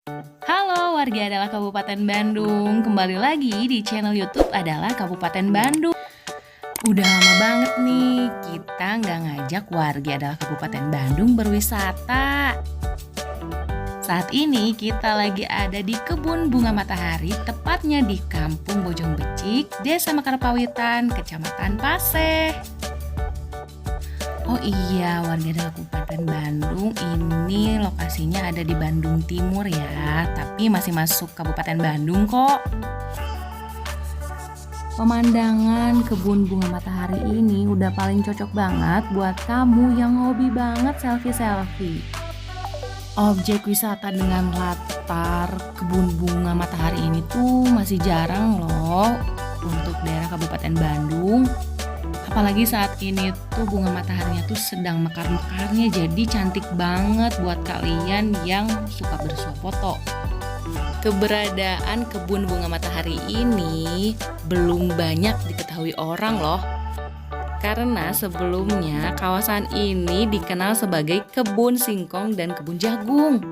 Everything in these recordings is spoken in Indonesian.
Halo warga adalah Kabupaten Bandung. Kembali lagi di channel YouTube adalah Kabupaten Bandung. Udah lama banget nih kita nggak ngajak warga adalah Kabupaten Bandung berwisata. Saat ini kita lagi ada di Kebun Bunga Matahari, tepatnya di Kampung Bojong Becik, Desa Mekarpawitan, Kecamatan Paseh. Oh iya, warga adalah Kabupaten Bandung, ini lokasinya ada di Bandung Timur ya, tapi masih masuk Kabupaten Bandung kok. Pemandangan kebun bunga matahari ini udah paling cocok banget buat kamu yang hobi banget selfie-selfie. Objek wisata dengan latar kebun bunga matahari ini tuh masih jarang loh untuk daerah Kabupaten Bandung. Apalagi saat ini tuh bunga mataharinya tuh sedang mekar-mekarnya, jadi cantik banget buat kalian yang suka bersuah foto. Keberadaan kebun bunga matahari ini belum banyak diketahui orang loh. Karena sebelumnya kawasan ini dikenal sebagai kebun singkong dan kebun jagung.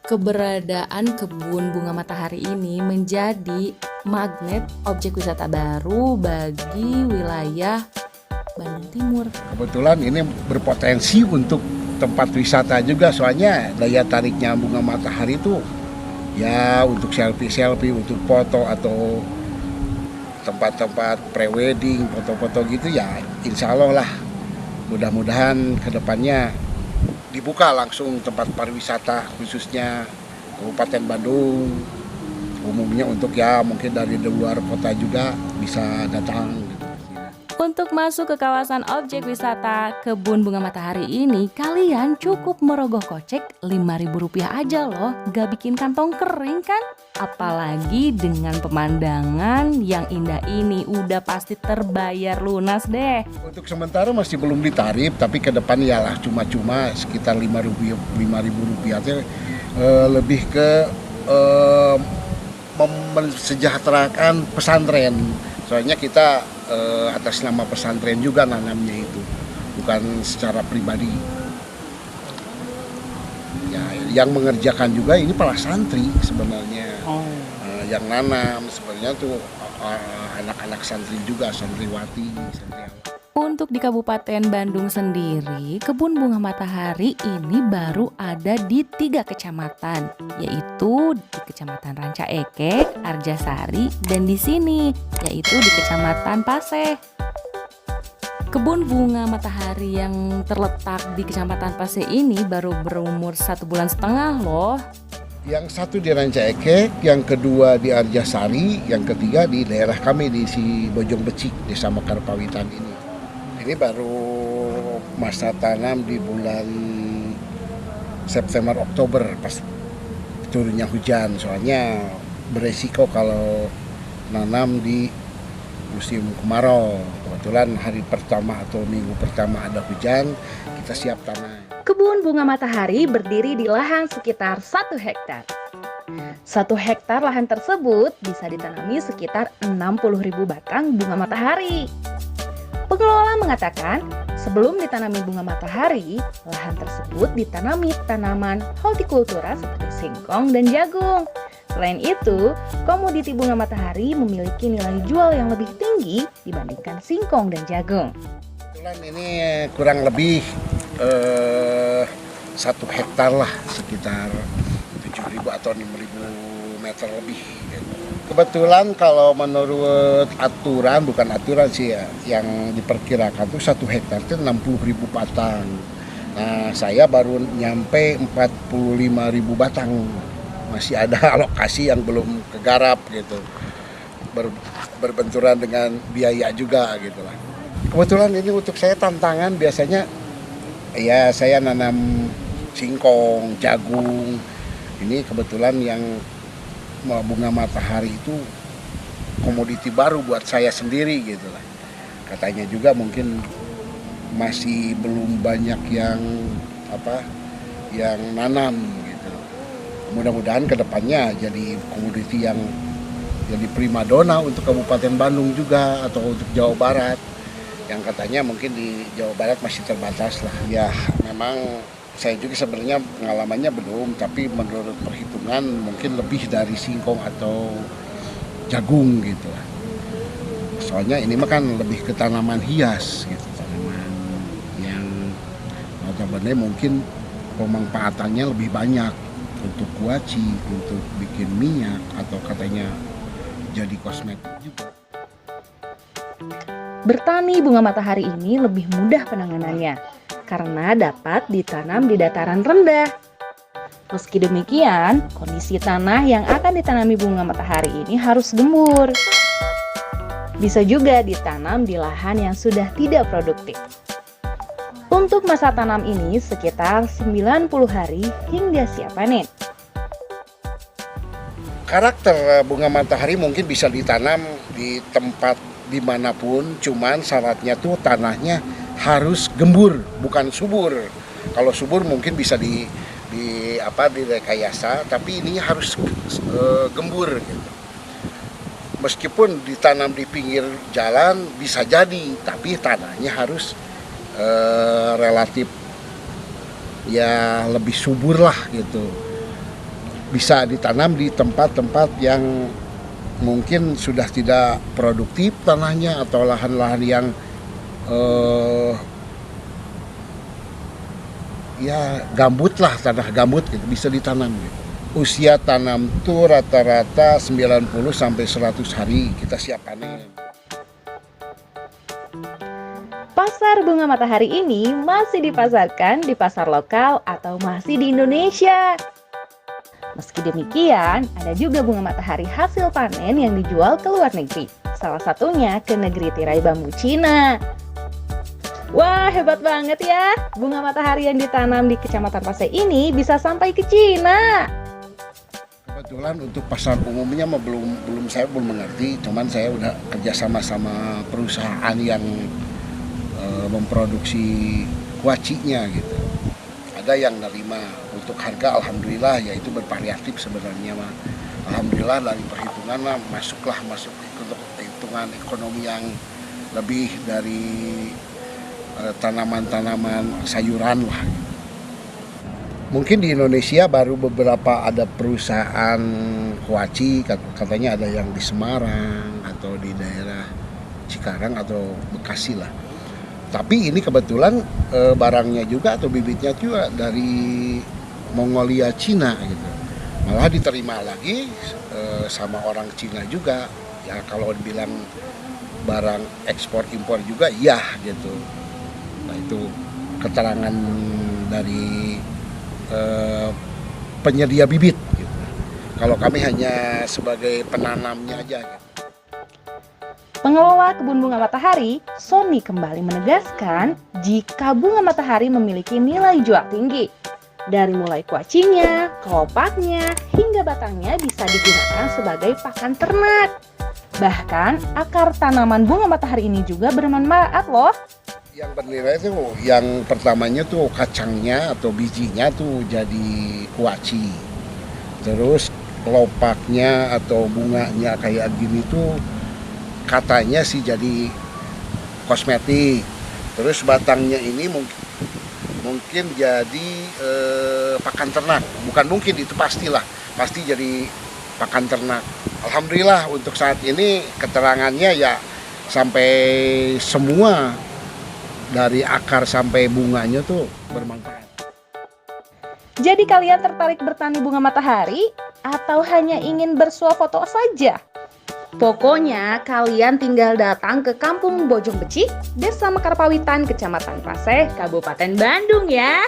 Keberadaan kebun bunga matahari ini menjadi magnet objek wisata baru bagi wilayah Bandung Timur. Kebetulan ini berpotensi untuk tempat wisata juga, soalnya daya tariknya bunga matahari itu ya untuk selfie-selfie, untuk foto atau tempat-tempat pre-wedding, foto-foto gitu ya, insya Allah lah. Mudah-mudahan kedepannya dibuka langsung tempat pariwisata khususnya Kabupaten Bandung, umumnya untuk ya mungkin dari luar kota juga bisa datang. Untuk masuk ke kawasan objek wisata kebun bunga matahari ini, kalian cukup merogoh kocek Rp5.000 aja loh, gak bikin kantong kering kan? Apalagi dengan pemandangan yang indah ini, udah pasti terbayar lunas deh. Untuk sementara masih belum ditarif, tapi ke depan yalah cuma-cuma sekitar Rp5.000 itu lebih ke mensejahterakan pesantren. Soalnya kita atas nama pesantren juga nanamnya itu, bukan secara pribadi. Ya, yang mengerjakan juga ini para santri sebenarnya. Yang nanam sebenarnya tuh anak-anak santri juga, santriwati, santriwati. Untuk di Kabupaten Bandung sendiri, kebun bunga matahari ini baru ada di 3 kecamatan, yaitu di Kecamatan Ranca Ekek, Arjasari, dan di sini, yaitu di Kecamatan Paseh. Kebun bunga matahari yang terletak di Kecamatan Paseh ini baru berumur 1,5 bulan loh. Yang satu di Ranca Ekek, yang kedua di Arjasari, yang ketiga di daerah kami di si Bojong Becik, Desa Mekarpawitan ini. Ini baru masa tanam di bulan September Oktober pas turunnya hujan, soalnya beresiko kalau nanam di musim kemarau. Kebetulan hari pertama atau minggu pertama ada hujan, kita siap tanam. Kebun bunga matahari berdiri di lahan sekitar 1 hektar. 1 hektar lahan tersebut bisa ditanami sekitar 60.000 batang bunga matahari. Pengelola mengatakan, sebelum ditanami bunga matahari, lahan tersebut ditanami tanaman hortikultura seperti singkong dan jagung. Selain itu, komoditi bunga matahari memiliki nilai jual yang lebih tinggi dibandingkan singkong dan jagung. Kebetulan ini kurang lebih 1 hektar lah, sekitar 7.000 atau 6.000 meter lebih. Kebetulan kalau menurut aturan, bukan aturan sih ya, yang diperkirakan tuh 1 hektar itu 60.000 batang. Nah, saya baru nyampe 45.000 batang. Masih ada alokasi yang belum kegarap gitu. Berbenturan dengan biaya juga gitu lah. Kebetulan ini untuk saya tantangan, biasanya ya saya nanam singkong, jagung. Ini kebetulan yang bunga matahari itu komoditi baru buat saya sendiri gitu lah. Katanya juga mungkin masih belum banyak yang nanam gitu. Mudah-mudahan kedepannya jadi komoditi yang jadi primadona untuk Kabupaten Bandung juga atau untuk Jawa Barat. Yang katanya mungkin di Jawa Barat masih terbatas lah. Ya memang saya juga sebenarnya pengalamannya belum, tapi menurut perhitungan mungkin lebih dari singkong atau jagung gitu. Soalnya ini mah kan lebih ke tanaman hias gitu, tanaman yang notabene mungkin pemanfaatannya lebih banyak untuk kuaci, untuk bikin minyak, atau katanya jadi kosmetik juga. Bertani bunga matahari ini lebih mudah penanganannya karena dapat ditanam di dataran rendah. Meski demikian, kondisi tanah yang akan ditanami bunga matahari ini harus gembur. Bisa juga ditanam di lahan yang sudah tidak produktif. Untuk masa tanam ini sekitar 90 hari hingga siap panen. Karakter bunga matahari mungkin bisa ditanam di tempat dimanapun, cuman syaratnya tuh tanahnya harus gembur, bukan subur. Kalau subur mungkin bisa direkayasa, tapi ini harus gembur gitu. Meskipun ditanam di pinggir jalan bisa jadi, tapi tanahnya harus relatif ya lebih subur lah gitu. Bisa ditanam di tempat-tempat yang mungkin sudah tidak produktif tanahnya, atau lahan-lahan yang ya gambut lah, tanah gambut gitu, bisa ditanam gitu. Usia tanam tuh rata-rata 90 sampai 100 hari kita siap panen. Pasar bunga matahari ini masih dipasarkan di pasar lokal atau masih di Indonesia. Meski demikian, ada juga bunga matahari hasil panen yang dijual ke luar negeri. Salah satunya ke negeri tirai bambu Cina. Wah, hebat banget ya. Bunga matahari yang ditanam di Kecamatan Pasai ini bisa sampai ke Cina. Kebetulan untuk pasar umumnya saya belum mengerti, cuman saya udah kerjasama sama perusahaan yang memproduksi kuacinya gitu. Ada yang nerima untuk harga, alhamdulillah, yaitu bervariatif sebenarnya mah. Alhamdulillah dari perhitungan mah masuk untuk perhitungan ekonomi yang lebih dari tanaman-tanaman sayuran lah. Mungkin di Indonesia baru beberapa ada perusahaan kuaci, katanya ada yang di Semarang atau di daerah Cikarang atau Bekasi lah. Tapi ini kebetulan barangnya juga atau bibitnya juga dari Mongolia, Cina gitu. Malah diterima lagi sama orang Cina juga. Ya kalau dibilang barang ekspor impor juga ya gitu. Nah itu keterangan dari penyedia bibit gitu. Kalau kami hanya sebagai penanamnya aja gitu. Pengelola kebun bunga matahari, Sony, kembali menegaskan jika bunga matahari memiliki nilai jual tinggi. Dari mulai kuacinya, kelopaknya, hingga batangnya bisa digunakan sebagai pakan ternak. Bahkan akar tanaman bunga matahari ini juga bermanfaat loh. Yang bernilai itu yang pertamanya tuh kacangnya atau bijinya tuh jadi kuaci. Terus kelopaknya atau bunganya kayak gini tuh katanya sih jadi kosmetik. Terus batangnya ini mungkin jadi pakan ternak. Bukan mungkin, itu pastilah. Pasti jadi pakan ternak. Alhamdulillah untuk saat ini keterangannya ya sampai semua dari akar sampai bunganya tuh bermanfaat. Jadi kalian tertarik bertani bunga matahari atau hanya ingin bersuah foto saja? Pokoknya kalian tinggal datang ke Kampung Bojong Becik, Desa Mekar Pawitan, Kecamatan Paseh, Kabupaten Bandung ya.